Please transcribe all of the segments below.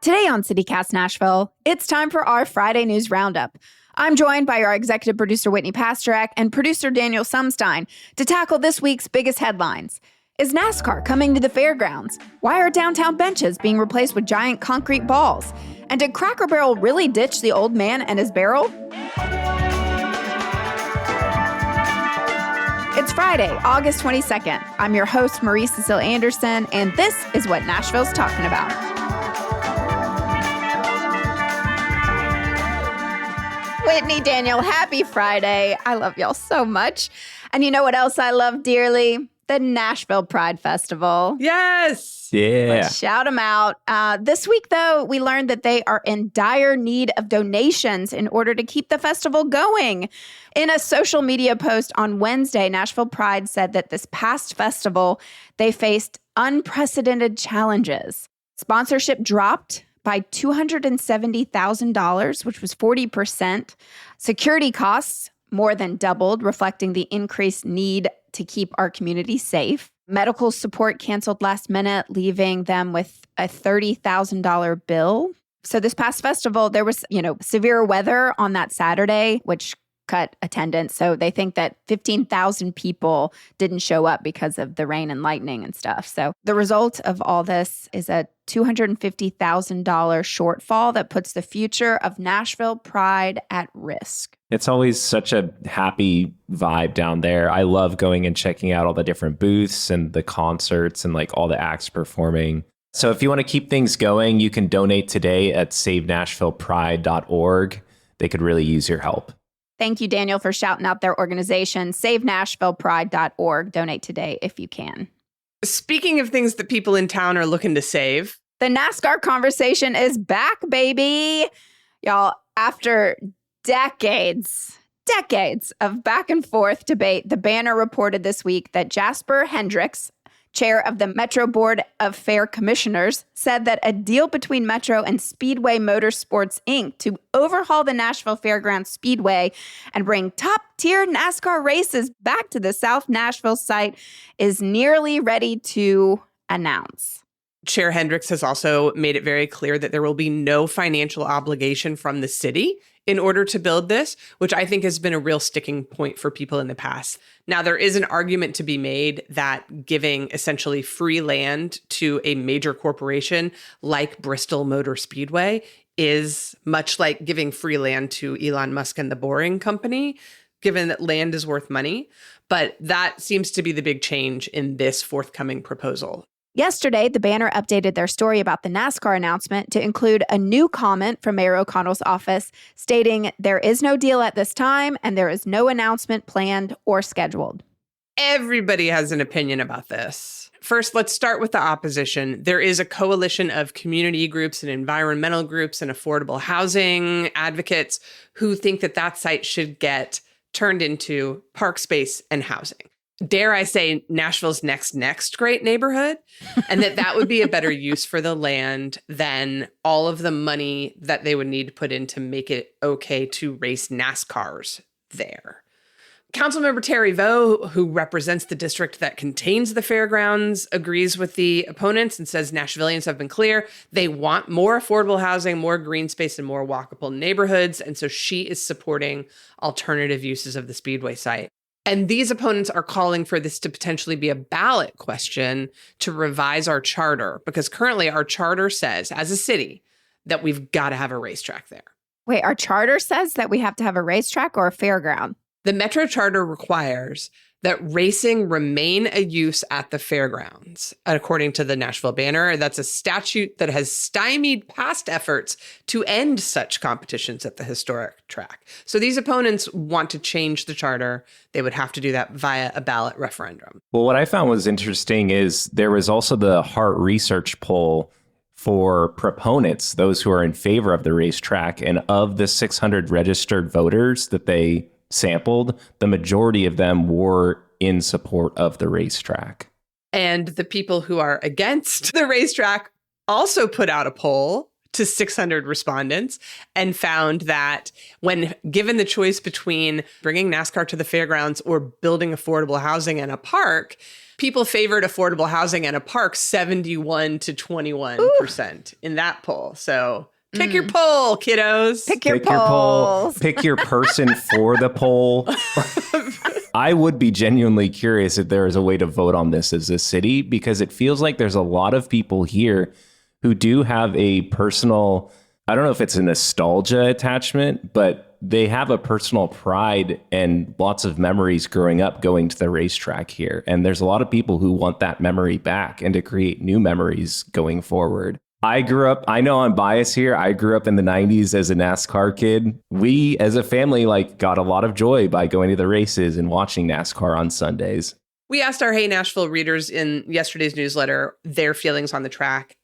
Today on CityCast Nashville, it's time for our Friday News Roundup. I'm joined by our executive producer, Whitney Pasternak, and producer Daniel Sumstein to tackle this week's biggest headlines. Is NASCAR coming to the fairgrounds? Why are downtown benches being replaced with giant concrete balls? And did Cracker Barrel really ditch the old man and his barrel? It's Friday, August 22nd. I'm your host, Marie Cecile Anderson, and this is what Nashville's talking about. Whitney, Daniel, happy Friday. I love y'all so much. And you know what else I love dearly? The Nashville Pride Festival. Yes. Yeah. Let's shout them out. This week, though, we learned that they are in dire need of donations in order to keep the festival going. In a social media post on Wednesday, Nashville Pride said that this past festival, they faced unprecedented challenges. Sponsorship dropped by $270,000, which was 40%. Security costs more than doubled, reflecting the increased need to keep our community safe. Medical support canceled last minute, leaving them with a $30,000 bill. So this past festival, there was, severe weather on that Saturday, which cut attendance. So they think that 15,000 people didn't show up because of the rain and lightning and stuff. So the result of all this is a $250,000 shortfall that puts the future of Nashville Pride at risk. It's always such a happy vibe down there. I love going and checking out all the different booths and the concerts and like all the acts performing. So if you want to keep things going, you can donate today at savenashvillepride.org. They could really use your help. Thank you, Daniel, for shouting out their organization, savenashvillepride.org. Donate today if you can. Speaking of things that people in town are looking to save, the NASCAR conversation is back, baby. Y'all, after decades of back and forth debate, the Banner reported this week that Jasper Hendricks, chair of the Metro Board of Fair Commissioners, said that a deal between Metro and Speedway Motorsports, Inc. to overhaul the Nashville Fairgrounds Speedway and bring top-tier NASCAR races back to the South Nashville site is nearly ready to announce. Chair Hendricks has also made it very clear that there will be no financial obligation from the city in order to build this, which I think has been a real sticking point for people in the past. Now, there is an argument to be made that giving essentially free land to a major corporation like Bristol Motor Speedway is much like giving free land to Elon Musk and the Boring Company, given that land is worth money. But that seems to be the big change in this forthcoming proposal. Yesterday, the Banner updated their story about the NASCAR announcement to include a new comment from Mayor O'Connell's office stating there is no deal at this time and there is no announcement planned or scheduled. Everybody has an opinion about this. First, let's start with the opposition. There is a coalition of community groups and environmental groups and affordable housing advocates who think that that site should get turned into park space and housing. Dare I say, Nashville's next great neighborhood, and that would be a better use for the land than all of the money that they would need to put in to make it okay to race NASCARs there. Councilmember Terry Vo, who represents the district that contains the fairgrounds, agrees with the opponents and says Nashvillians have been clear. They want more affordable housing, more green space, and more walkable neighborhoods. And so she is supporting alternative uses of the Speedway site. And these opponents are calling for this to potentially be a ballot question to revise our charter, because currently our charter says, as a city, that we've got to have a racetrack there. Wait, our charter says that we have to have a racetrack or a fairground? The Metro Charter requires that racing remain a use at the fairgrounds, according to the Nashville Banner. That's a statute that has stymied past efforts to end such competitions at the historic track. So these opponents want to change the charter. They would have to do that via a ballot referendum. Well, what I found was interesting is there was also the Hart Research poll for proponents, those who are in favor of the racetrack, and of the 600 registered voters that they sampled, the majority of them were in support of the racetrack. And the people who are against the racetrack also put out a poll to 600 respondents and found that when given the choice between bringing NASCAR to the fairgrounds or building affordable housing and a park, people favored affordable housing and a park 71 to 21% in that poll. So pick your poll, kiddos. Pick your poll. Pick your person for the poll. I would be genuinely curious if there is a way to vote on this as a city, because it feels like there's a lot of people here who do have a personal, I don't know if it's a nostalgia attachment, but they have a personal pride and lots of memories growing up going to the racetrack here. And there's a lot of people who want that memory back and to create new memories going forward. I grew up, I know I'm biased here. I grew up in the 90s as a NASCAR kid. We as a family got a lot of joy by going to the races and watching NASCAR on Sundays. We asked our Hey Nashville readers in yesterday's newsletter their feelings on the track.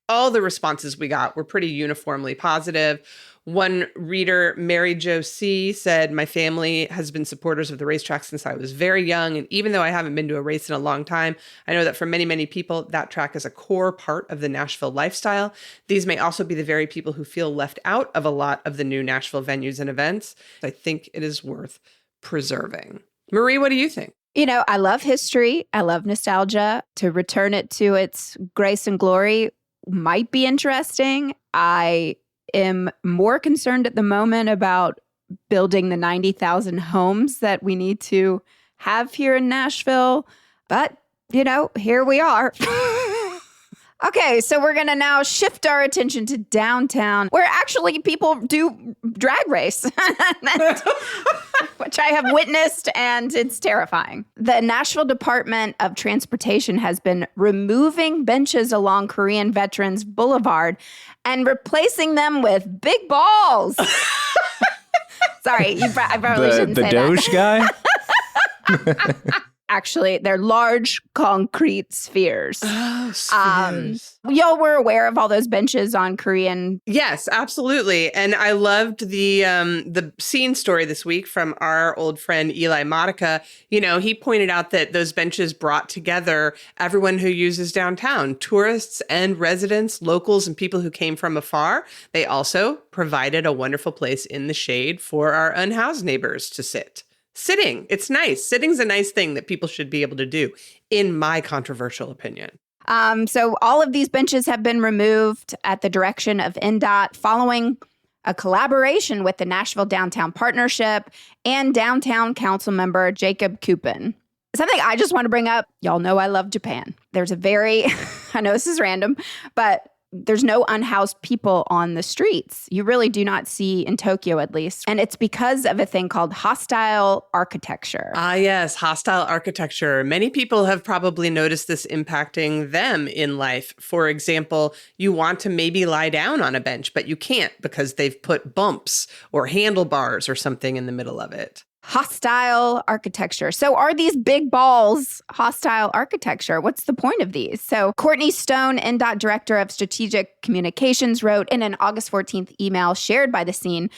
All the responses we got were pretty uniformly positive. One reader, Mary Jo C., said, my family has been supporters of the racetrack since I was very young. And even though I haven't been to a race in a long time, I know that for many, many people, that track is a core part of the Nashville lifestyle. These may also be the very people who feel left out of a lot of the new Nashville venues and events. I think it is worth preserving. Marie, what do you think? You know, I love history. I love nostalgia. To return it to its grace and glory might be interesting. I am more concerned at the moment about building the 90,000 homes that we need to have here in Nashville. But, here we are. Okay, so we're going to now shift our attention to downtown, where actually people do drag race, which I have witnessed, and it's terrifying. The Nashville Department of Transportation has been removing benches along Korean Veterans Boulevard and replacing them with big balls. Sorry, I probably shouldn't say that. The Doge guy? Actually, they're large concrete spheres. Oh, spheres. Y'all were aware of all those benches on Korean? Yes, absolutely. And I loved the scene story this week from our old friend Eli Modica. He pointed out that those benches brought together everyone who uses downtown, tourists and residents, locals and people who came from afar. They also provided a wonderful place in the shade for our unhoused neighbors to sit. Sitting, it's nice. Sitting's a nice thing that people should be able to do, in my controversial opinion. So all of these benches have been removed at the direction of NDOT following a collaboration with the Nashville Downtown Partnership and Downtown Council member Jacob Kupin. Something I just want to bring up, y'all know I love Japan. There's I know this is random, but there's no unhoused people on the streets. You really do not see in Tokyo, at least. And it's because of a thing called hostile architecture. Ah, yes, hostile architecture. Many people have probably noticed this impacting them in life. For example, you want to maybe lie down on a bench, but you can't because they've put bumps or handlebars or something in the middle of it. Hostile architecture. So are these big balls hostile architecture? What's the point of these? So Courtney Stone, NDOT Director of Strategic Communications, wrote in an August 14th email shared by the scene.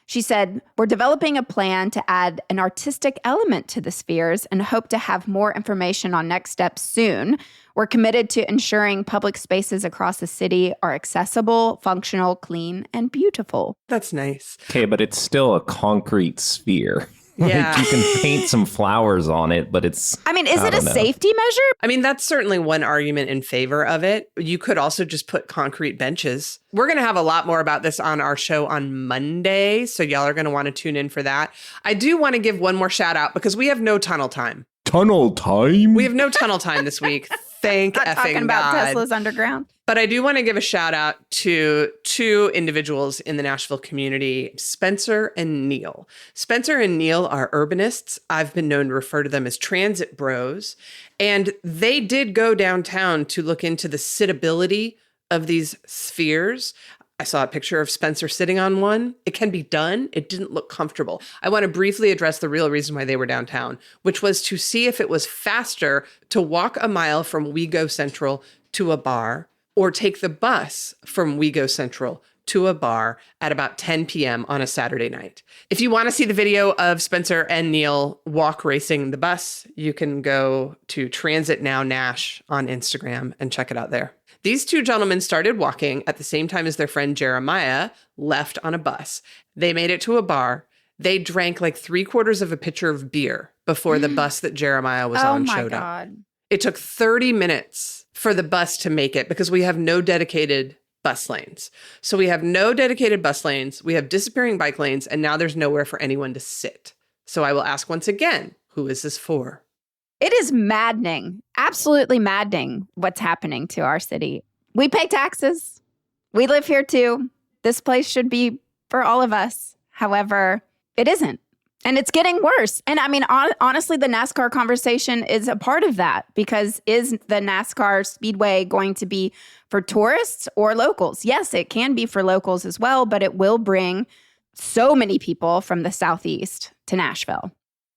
She said, we're developing a plan to add an artistic element to the spheres and hope to have more information on next steps soon. We're committed to ensuring public spaces across the city are accessible, functional, clean, and beautiful. That's nice. Okay, but it's still a concrete sphere. Yeah. You can paint some flowers on it, but it's... is it a safety measure? That's certainly one argument in favor of it. You could also just put concrete benches. We're going to have a lot more about this on our show on Monday, so y'all are going to want to tune in for that. I do want to give one more shout out because we have no tunnel time. Tunnel time? We have no tunnel time this week. Thank Not effing talking about God. Tesla's underground. But I do want to give a shout out to two individuals in the Nashville community, Spencer and Neil. Spencer and Neil are urbanists. I've been known to refer to them as transit bros. And they did go downtown to look into the sittability of these spheres. I saw a picture of Spencer sitting on one. It can be done. It didn't look comfortable. I want to briefly address the real reason why they were downtown, which was to see if it was faster to walk a mile from WeGo Central to a bar or take the bus from WeGo Central to a bar at about 10 p.m. on a Saturday night. If you want to see the video of Spencer and Neil walk racing the bus, you can go to Transit Now Nash on Instagram and check it out there. These two gentlemen started walking at the same time as their friend Jeremiah left on a bus. They made it to a bar. They drank like 3/4 of a pitcher of beer before the bus that Jeremiah was on showed up. It took 30 minutes for the bus to make it because we have no dedicated bus lanes. So we have no dedicated bus lanes. We have disappearing bike lanes, and now there's nowhere for anyone to sit. So I will ask once again, who is this for? It is maddening, absolutely maddening what's happening to our city. We pay taxes. We live here too. This place should be for all of us. However, it isn't. And it's getting worse. And I mean, honestly, the NASCAR conversation is a part of that, because is the NASCAR Speedway going to be for tourists or locals? Yes, it can be for locals as well, but it will bring so many people from the Southeast to Nashville.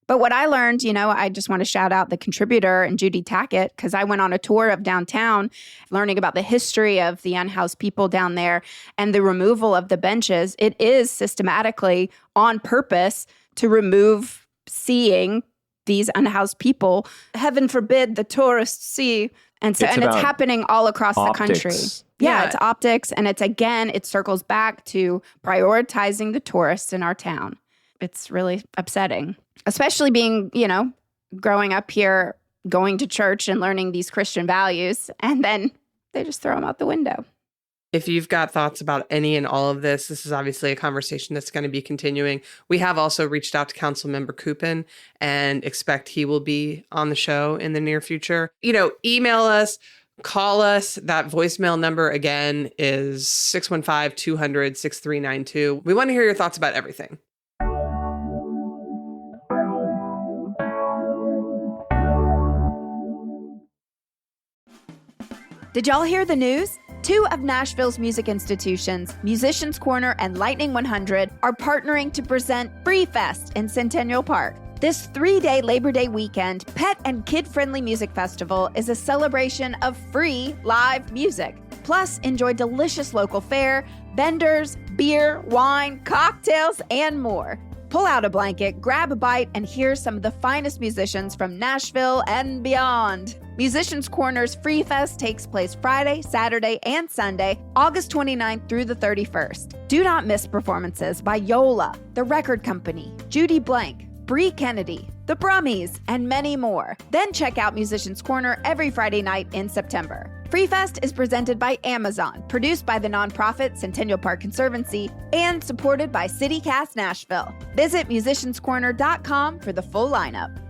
But what I learned, I just want to shout out the contributor and Judy Tackett, because I went on a tour of downtown learning about the history of the unhoused people down there and the removal of the benches. It is systematically on purpose to remove seeing these unhoused people. Heaven forbid the tourists see. And so, it's happening all across the country. Yeah, it's optics. And it circles back to prioritizing the tourists in our town. It's really upsetting, especially being, growing up here, going to church and learning these Christian values. And then they just throw them out the window. If you've got thoughts about any and all of this, this is obviously a conversation that's going to be continuing. We have also reached out to Councilmember Coopin and expect he will be on the show in the near future. Email us, call us. That voicemail number again is 615-200-6392. We want to hear your thoughts about everything. Did y'all hear the news? 2 of Nashville's music institutions, Musicians Corner and Lightning 100, are partnering to present Free Fest in Centennial Park. This 3-day Labor Day weekend, pet and kid-friendly music festival is a celebration of free live music. Plus, enjoy delicious local fare, vendors, beer, wine, cocktails, and more. Pull out a blanket, grab a bite, and hear some of the finest musicians from Nashville and beyond. Musicians Corner's Free Fest takes place Friday, Saturday, and Sunday, August 29th through the 31st. Do not miss performances by Yola, The Record Company, Judy Blank, Bree Kennedy, The Brummies, and many more. Then check out Musicians Corner every Friday night in September. Free Fest is presented by Amazon, produced by the nonprofit Centennial Park Conservancy, and supported by CityCast Nashville. Visit musicianscorner.com for the full lineup.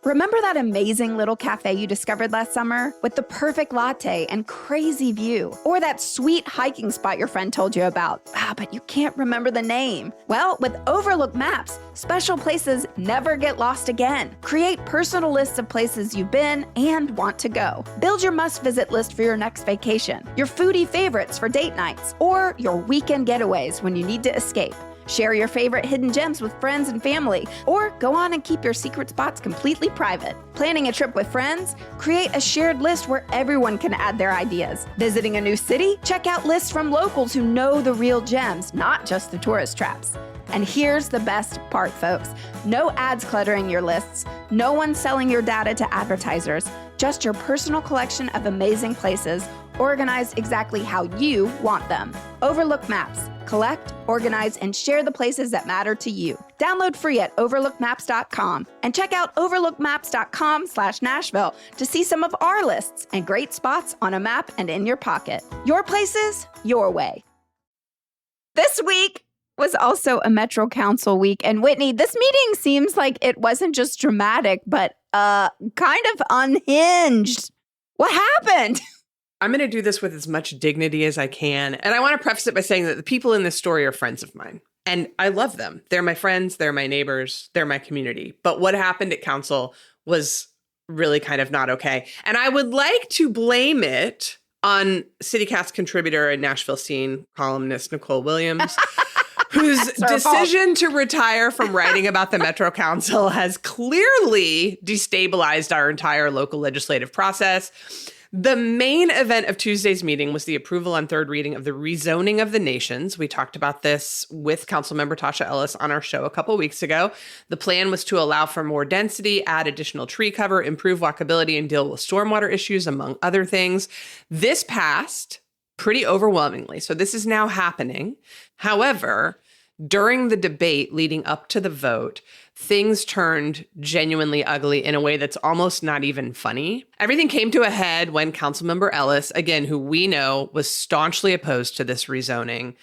Remember that amazing little cafe you discovered last summer with the perfect latte and crazy view? Or that sweet hiking spot your friend told you about? But you can't remember the name. Well, with Overlook Maps, special places never get lost again. Create personal lists of places you've been and want to go. Build your must-visit list for your next vacation, your foodie favorites for date nights, or your weekend getaways when you need to escape. Share your favorite hidden gems with friends and family, or go on and keep your secret spots completely private. Planning a trip with friends? Create a shared list where everyone can add their ideas. Visiting a new city? Check out lists from locals who know the real gems, not just the tourist traps. And here's the best part, folks. No ads cluttering your lists. No one selling your data to advertisers. Just your personal collection of amazing places, organized exactly how you want them. Overlook Maps. Collect, organize, and share the places that matter to you. Download free at overlookmaps.com and check out overlookmaps.com/Nashville to see some of our lists and great spots on a map and in your pocket. Your places, your way. This week was also a Metro Council week. And Whitney, this meeting seems like it wasn't just dramatic, but kind of unhinged. What happened? I'm going to do this with as much dignity as I can. And I want to preface it by saying that the people in this story are friends of mine. And I love them. They're my friends. They're my neighbors. They're my community. But what happened at council was really kind of not okay. And I would like to blame it on CityCast contributor and Nashville Scene columnist Nicole Williams, whose decision to retire from writing about the Metro Council has clearly destabilized our entire local legislative process. The main event of Tuesday's meeting was the approval on third reading of the rezoning of the nations. We talked about this with Councilmember Tasha Ellis on our show a couple weeks ago. The plan was to allow for more density, add additional tree cover, improve walkability, and deal with stormwater issues, among other things. This passed pretty overwhelmingly. So this is now happening. However, during the debate leading up to the vote, things turned genuinely ugly in a way that's almost not even funny. Everything came to a head when Councilmember Ellis, again, who we know was staunchly opposed to this rezoning,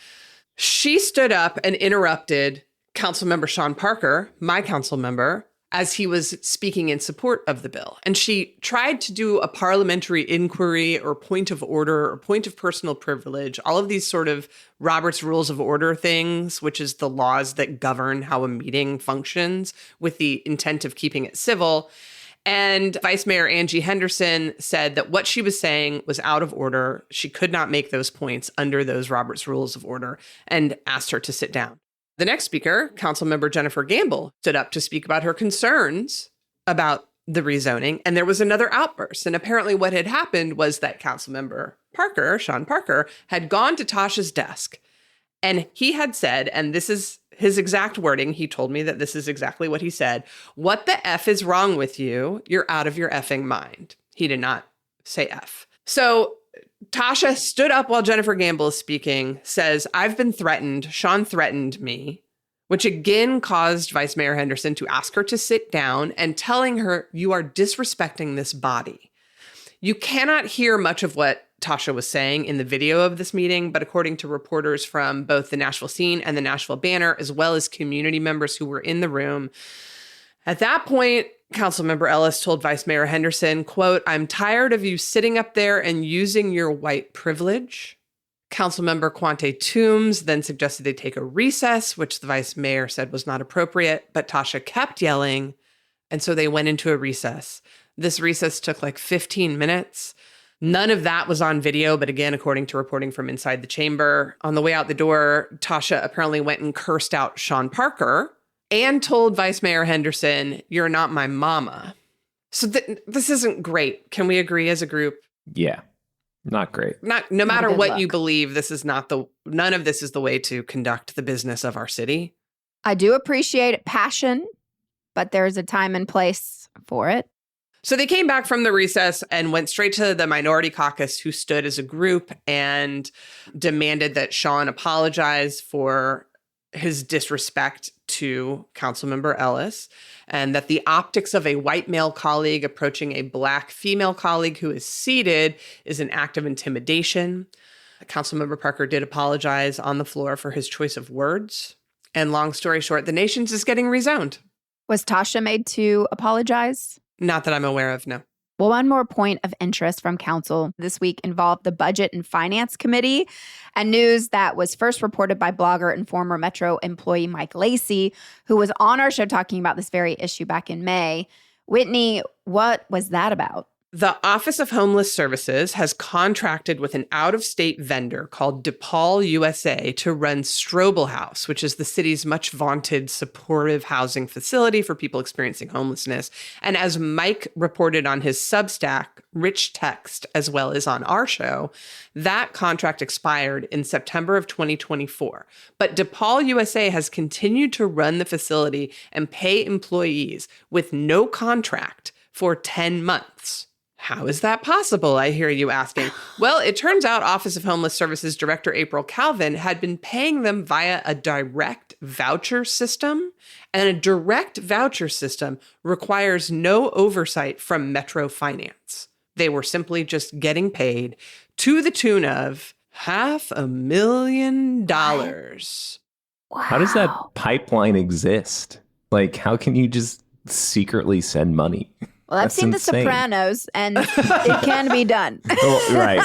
she stood up and interrupted Councilmember Sean Parker, my council member, as he was speaking in support of the bill. And she tried to do a parliamentary inquiry or point of order or point of personal privilege, all of these sort of Robert's Rules of Order things, which is the laws that govern how a meeting functions with the intent of keeping it civil. And Vice Mayor Angie Henderson said that what she was saying was out of order. She could not make those points under those Robert's Rules of Order and asked her to sit down. The next speaker, Councilmember Jennifer Gamble, stood up to speak about her concerns about the rezoning, and there was another outburst. And apparently what had happened was that Councilmember Parker, Sean Parker, had gone to Tasha's desk, and he had said, and this is his exact wording, he told me that this is exactly what he said, "What the F is wrong with you? You're out of your effing mind." He did not say F. So Tasha stood up while Jennifer Gamble is speaking, says, "I've been threatened. Sean threatened me," which again caused Vice Mayor Henderson to ask her to sit down and telling her, "You are disrespecting this body." You cannot hear much of what Tasha was saying in the video of this meeting, but according to reporters from both the Nashville Scene and the Nashville Banner, as well as community members who were in the room, at that point, Councilmember Ellis told Vice Mayor Henderson, quote, "I'm tired of you sitting up there and using your white privilege." Councilmember Quante Toombs then suggested they take a recess, which the vice mayor said was not appropriate, but Tasha kept yelling, and so they went into a recess. This recess took like 15 minutes. None of that was on video, but again, according to reporting from inside the chamber, on the way out the door, Tasha apparently went and cursed out Sean Parker and told Vice Mayor Henderson, "You're not my mama." So this isn't great. Can we agree as a group? Yeah, not great. No matter what you believe, none of this is the way to conduct the business of our city. I do appreciate passion, but there's a time and place for it. So they came back from the recess and went straight to the minority caucus, who stood as a group and demanded that Sean apologize for his disrespect to Councilmember Ellis, and that the optics of a white male colleague approaching a black female colleague who is seated is an act of intimidation. Councilmember Parker did apologize on the floor for his choice of words. And long story short, the nation's is getting rezoned. Was Tasha made to apologize? Not that I'm aware of, no. Well, one more point of interest from council this week involved the Budget and Finance Committee, and news that was first reported by blogger and former Metro employee Mike Lacey, who was on our show talking about this very issue back in May. Whitney, what was that about? The Office of Homeless Services has contracted with an out-of-state vendor called DePaul USA to run Strobel House, which is the city's much vaunted supportive housing facility for people experiencing homelessness. And as Mike reported on his Substack, Rich Text, as well as on our show, that contract expired in September of 2024. But DePaul USA has continued to run the facility and pay employees with no contract for 10 months. How is that possible, I hear you asking? Well, it turns out Office of Homeless Services Director April Calvin had been paying them via a direct voucher system, and a direct voucher system requires no oversight from Metro Finance. They were simply just getting paid to the tune of $500,000. Wow. How does that pipeline exist? Like, how can you just secretly send money? Well, I've seen insane. The Sopranos, and it can be done. Oh, right.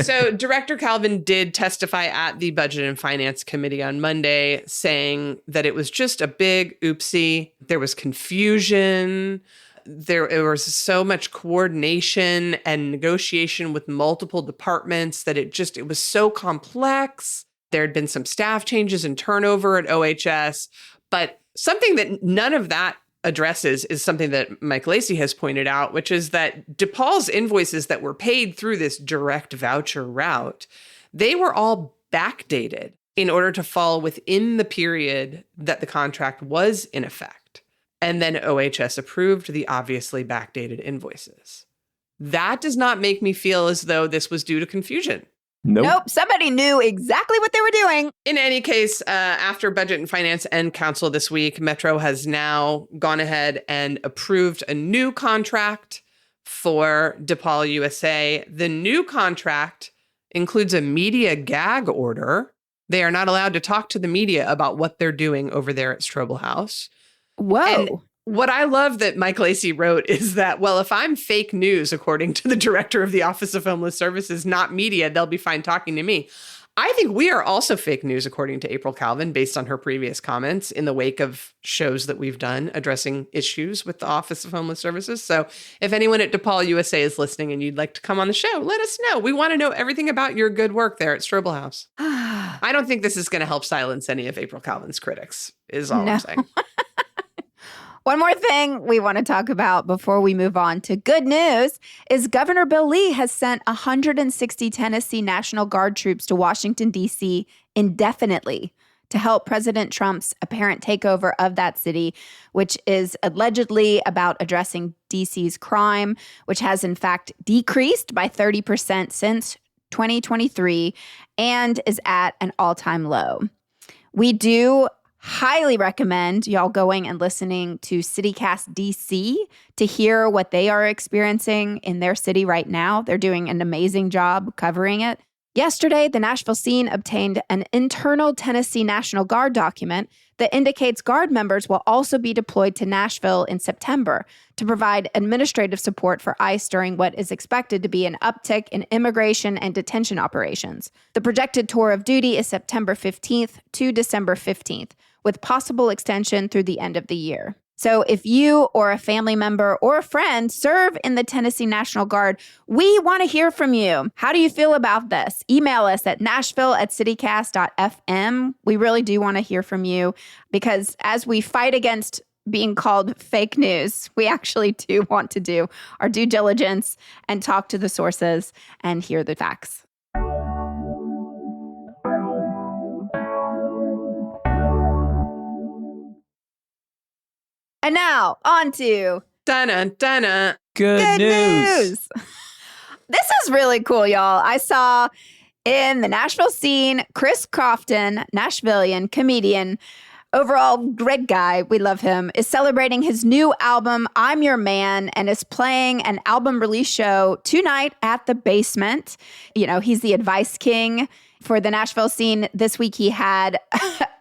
So Director Calvin did testify at the Budget and Finance Committee on Monday, saying that it was just a big oopsie. There was confusion. There was so much coordination and negotiation with multiple departments that it was so complex. There had been some staff changes and turnover at OHS, but something that none of that addresses is something that Mike Lacey has pointed out, which is that DePaul's invoices that were paid through this direct voucher route, they were all backdated in order to fall within the period that the contract was in effect. And then OHS approved the obviously backdated invoices. That does not make me feel as though this was due to confusion. Nope. Somebody knew exactly what they were doing. In any case, after Budget and Finance and Council this week, Metro has now gone ahead and approved a new contract for DePaul USA. The new contract includes a media gag order. They are not allowed to talk to the media about what they're doing over there at Strobel House. Whoa. And what I love that Mike Lacey wrote is that, well, if I'm fake news, according to the director of the Office of Homeless Services, not media, they'll be fine talking to me. I think we are also fake news, according to April Calvin, based on her previous comments in the wake of shows that we've done addressing issues with the Office of Homeless Services. So if anyone at DePaul USA is listening and you'd like to come on the show, let us know. We want to know everything about your good work there at Strobel House. I don't think this is going to help silence any of April Calvin's critics, is all I'm saying. One more thing we want to talk about before we move on to good news is Governor Bill Lee has sent 160 Tennessee National Guard troops to Washington, D.C. indefinitely to help President Trump's apparent takeover of that city, which is allegedly about addressing D.C.'s crime, which has in fact decreased by 30% since 2023 and is at an all-time low. We do highly recommend y'all going and listening to CityCast DC to hear what they are experiencing in their city right now. They're doing an amazing job covering it. Yesterday, the Nashville Scene obtained an internal Tennessee National Guard document that indicates Guard members will also be deployed to Nashville in September to provide administrative support for ICE during what is expected to be an uptick in immigration and detention operations. The projected tour of duty is September 15th to December 15th, with possible extension through the end of the year. So if you or a family member or a friend serve in the Tennessee National Guard, we want to hear from you. How do you feel about this? Email us at nashville@citycast.fm. We really do want to hear from you because as we fight against being called fake news, we actually do want to do our due diligence and talk to the sources and hear the facts. And now, on to Good news. This is really cool, y'all. I saw in the Nashville Scene, Chris Crofton, Nashvilleian, comedian, overall great guy, we love him, is celebrating his new album, I'm Your Man, and is playing an album release show tonight at the Basement. You know, he's the advice king for the Nashville Scene. This week he had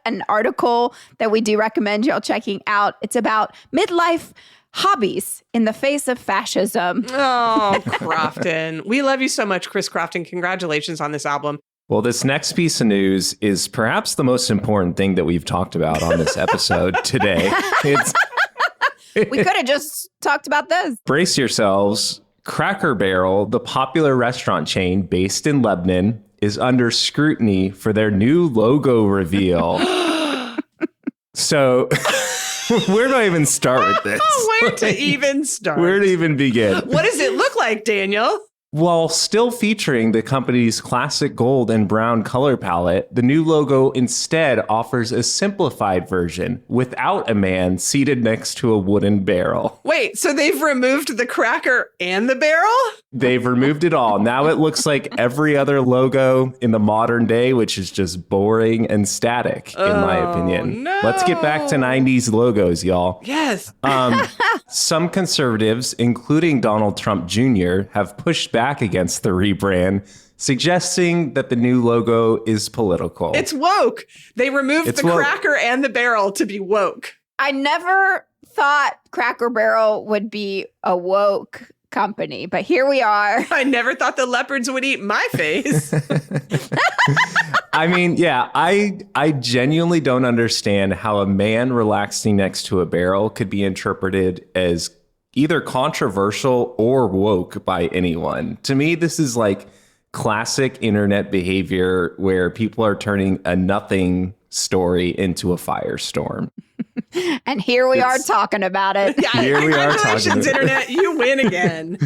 an article that we do recommend y'all checking out. It's about midlife hobbies in the face of fascism. Oh, Crofton. We love you so much, Chris Crofton. Congratulations on this album. Well, this next piece of news is perhaps the most important thing that we've talked about on this episode today. We could have just talked about this. Brace yourselves. Cracker Barrel, the popular restaurant chain based in Lebanon, is under scrutiny for their new logo reveal. So, where do I even start with this? Where to even start? Where to even begin? What does it look like, Daniel? While still featuring the company's classic gold and brown color palette, the new logo instead offers a simplified version without a man seated next to a wooden barrel. Wait, so they've removed the cracker and the barrel? They've removed it all. Now it looks like every other logo in the modern day, which is just boring and static, in my opinion. No. Let's get back to 90s logos, y'all. Yes. Some conservatives, including Donald Trump Jr., have pushed back against the rebrand, suggesting that the new logo is political. It's woke. They removed the woke. cracker and the barrel to be woke. I never thought Cracker Barrel would be a woke company, but here we are. I never thought the leopards would eat my face. I mean, yeah, I genuinely don't understand how a man relaxing next to a barrel could be interpreted as either controversial or woke by anyone. To me, this is like classic internet behavior where people are turning a nothing story into a firestorm. And here we are talking about it. Yeah, Here we are congratulations, talking Internet. You win again.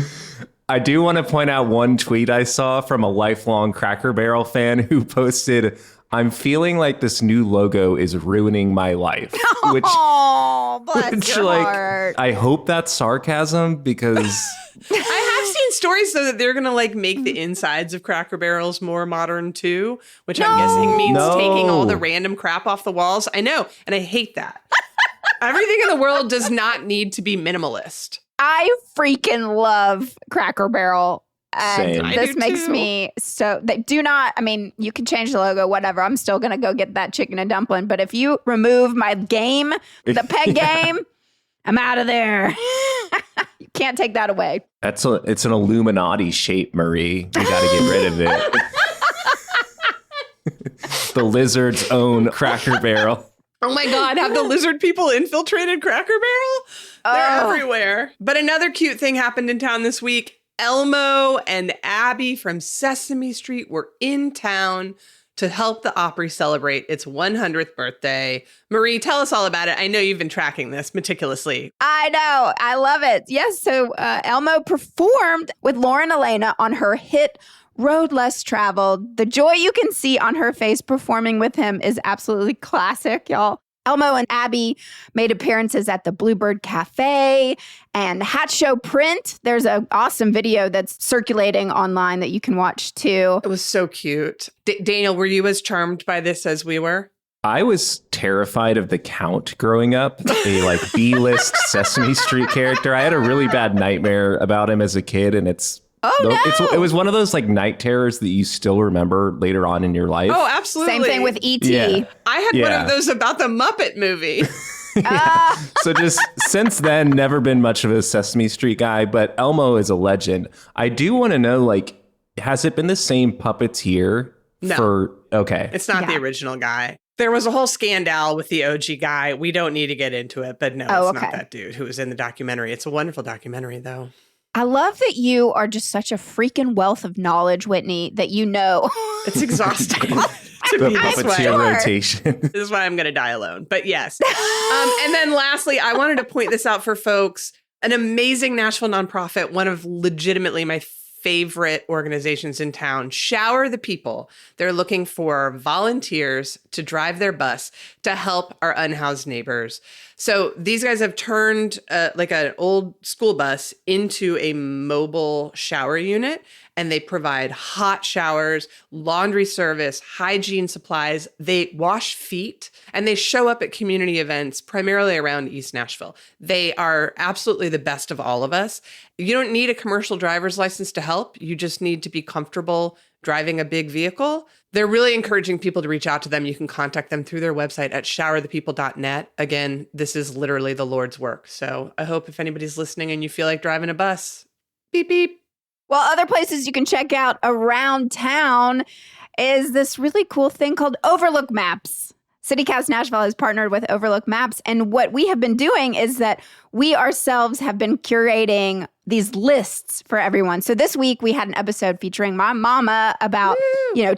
I do want to point out one tweet I saw from a lifelong Cracker Barrel fan who posted, "I'm feeling like this new logo is ruining my life." Which, Oh, bless your heart. I hope that's sarcasm because I have seen stories though that they're gonna like make the insides of Cracker Barrels more modern too, which I'm guessing means taking all the random crap off the walls. I know, and I hate that. Everything in the world does not need to be minimalist. I freaking love Cracker Barrel. And Same. this I do makes too. me so, they do not, I mean, you can change the logo, whatever. I'm still going to go get that chicken and dumpling. But if you remove my game, the peg game, I'm out of there. You can't take that away. it's an Illuminati shape, Marie. You got to get rid of it. The lizard's own Cracker Barrel. Oh my God, have the lizard people infiltrated Cracker Barrel? They're everywhere. But another cute thing happened in town this week. Elmo and Abby from Sesame Street were in town to help the Opry celebrate its 100th birthday. Marie, tell us all about it. I know you've been tracking this meticulously. I know. I love it. Yes. So Elmo performed with Lauren Elena on her hit Road Less Traveled. The joy you can see on her face performing with him is absolutely classic, y'all. Elmo and Abby made appearances at the Bluebird Cafe and Hat Show Print. There's an awesome video that's circulating online that you can watch too. It was so cute. Daniel, were you as charmed by this as we were? I was terrified of the Count growing up, a like B-list Sesame Street character. I had a really bad nightmare about him as a kid, and it was one of those like night terrors that you still remember later on in your life. Oh, absolutely. Same thing with E.T. Yeah. I had one of those about the Muppet movie. So just since then, never been much of a Sesame Street guy, but Elmo is a legend. I do want to know, like, has it been the same puppeteer? No. Okay. It's not the original guy. There was a whole scandal with the OG guy. We don't need to get into it, but no, it's not that dude who was in the documentary. It's a wonderful documentary, though. I love that you are just such a freaking wealth of knowledge, Whitney, that you know. It's exhausting to The be this way. puppeteer rotation. This is why I'm going to die alone. But yes. And then lastly, I wanted to point this out for folks. An amazing Nashville nonprofit, one of legitimately my favorite organizations in town, Shower the People. They're looking for volunteers to drive their bus to help our unhoused neighbors. So these guys have turned like an old school bus into a mobile shower unit, and they provide hot showers, laundry service, hygiene supplies. They wash feet, and they show up at community events primarily around East Nashville. They are absolutely the best of all of us. You don't need a commercial driver's license to help. You just need to be comfortable driving a big vehicle. They're really encouraging people to reach out to them. You can contact them through their website at showerthepeople.net. Again, this is literally the Lord's work. So I hope if anybody's listening and you feel like driving a bus, beep, beep. Well, other places you can check out around town is this really cool thing called Overlook Maps. CityCast Nashville has partnered with Overlook Maps. And what we have been doing is that we ourselves have been curating these lists for everyone. So this week we had an episode featuring my mama about,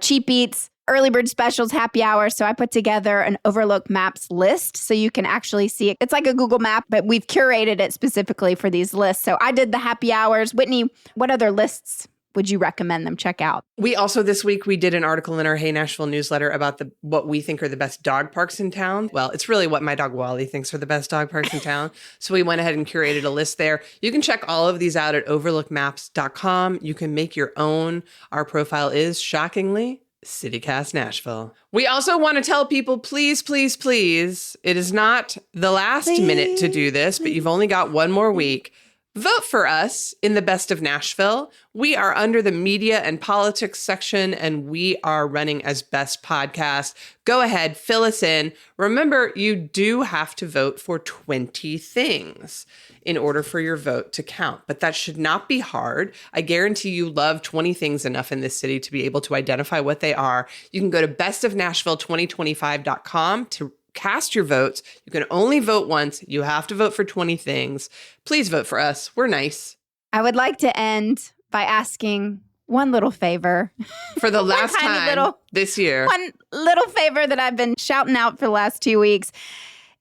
cheap eats, early bird specials, happy hour. So I put together an Overlook Maps list so you can actually see it. It's like a Google map, but we've curated it specifically for these lists. So I did the happy hours. Whitney, what other lists would you recommend them check out? We also this week, we did an article in our Hey Nashville newsletter about what we think are the best dog parks in town. Well, it's really what my dog Wally thinks are the best dog parks in town. So we went ahead and curated a list there. You can check all of these out at overlookmaps.com. You can make your own. Our profile is, shockingly, CityCast Nashville. We also want to tell people, please, please, please, it is not the last minute to do this, but you've only got one more week. Vote for us in the Best of Nashville. We are under the media and politics section, and we are running as Best Podcast. Go ahead, fill us in. Remember, you do have to vote for 20 things in order for your vote to count, but that should not be hard. I guarantee you love 20 things enough in this city to be able to identify what they are. You can go to bestofnashville2025.com to cast your votes. You can only vote once. You have to vote for 20 things. Please vote for us. We're nice. I would like to end by asking one little favor. For the last time this year. One little favor that I've been shouting out for the last 2 weeks.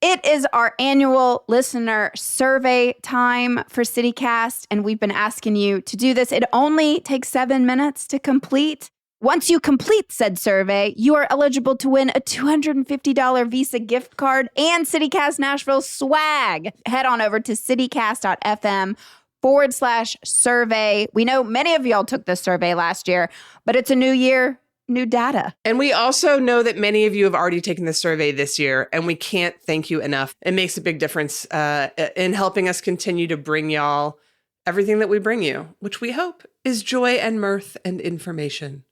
It is our annual listener survey time for CityCast, and we've been asking you to do this. It only takes 7 minutes to complete. Once you complete said survey, you are eligible to win a $250 Visa gift card and CityCast Nashville swag. Head on over to citycast.fm/survey. We know many of y'all took this survey last year, but it's a new year, new data. And we also know that many of you have already taken the survey this year, and we can't thank you enough. It makes a big difference in helping us continue to bring y'all everything that we bring you, which we hope is joy and mirth and information.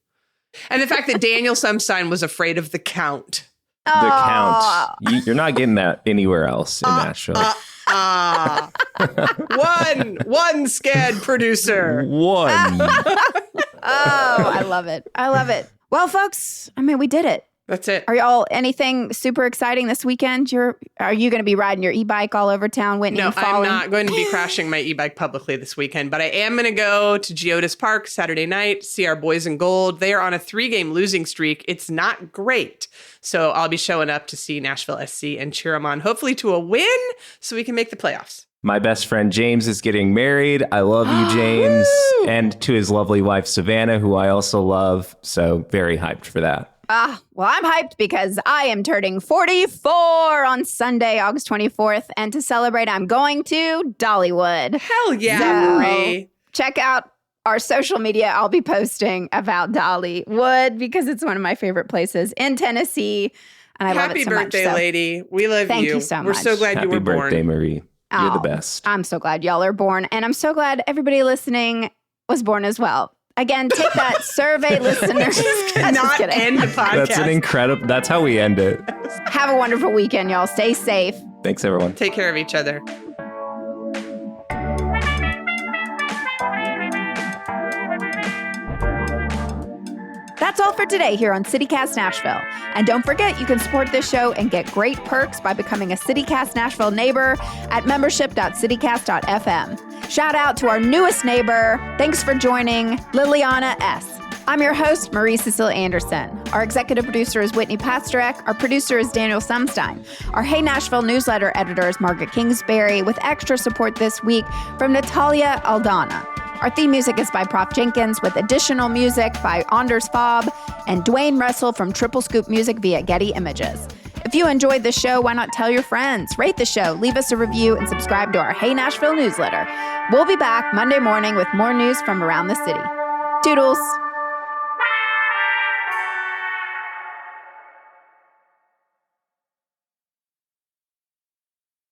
And the fact that Daniel Sumstein was afraid of the count. The count. You're not getting that anywhere else in Nashville. One scared producer. One. I love it. I love it. Well, folks, I mean, we did it. That's it. Are y'all anything super exciting this weekend? Are you going to be riding your e-bike all over town, Whitney? No, and falling? I'm not going to be crashing my e-bike publicly this weekend, but I am going to go to Geodis Park Saturday night, see our boys in gold. They are on a 3-game losing streak. It's not great. So I'll be showing up to see Nashville SC and cheer them on, hopefully to a win so we can make the playoffs. My best friend James is getting married. I love you, James. And to his lovely wife, Savannah, who I also love. So very hyped for that. Well, I'm hyped because I am turning 44 on Sunday, August 24th. And to celebrate, I'm going to Dollywood. Hell yeah, Marie. Check out our social media. I'll be posting about Dollywood because it's one of my favorite places in Tennessee. And I love it so much. Happy birthday, lady. We love you. Thank you so much. We're so glad you were born. Happy birthday, Marie. You're the best. I'm so glad y'all are born. And I'm so glad everybody listening was born as well. Again, take that survey, listeners. Not end the podcast. That's how we end it. Have a wonderful weekend, y'all. Stay safe. Thanks, everyone. Take care of each other. That's all for today here on CityCast Nashville. And don't forget, you can support this show and get great perks by becoming a CityCast Nashville neighbor at membership.citycast.fm. Shout out to our newest neighbor. Thanks for joining, Liliana S. I'm your host, Marie Cecile Anderson. Our executive producer is Whitney Pasterek. Our producer is Daniel Sumstein. Our Hey Nashville newsletter editor is Margaret Kingsbury, with extra support this week from Natalia Aldana. Our theme music is by Prof. Jenkins, with additional music by Anders Fobb and Dwayne Russell from Triple Scoop Music via Getty Images. If you enjoyed the show, why not tell your friends? Rate the show, leave us a review, and subscribe to our Hey Nashville newsletter. We'll be back Monday morning with more news from around the city. Toodles!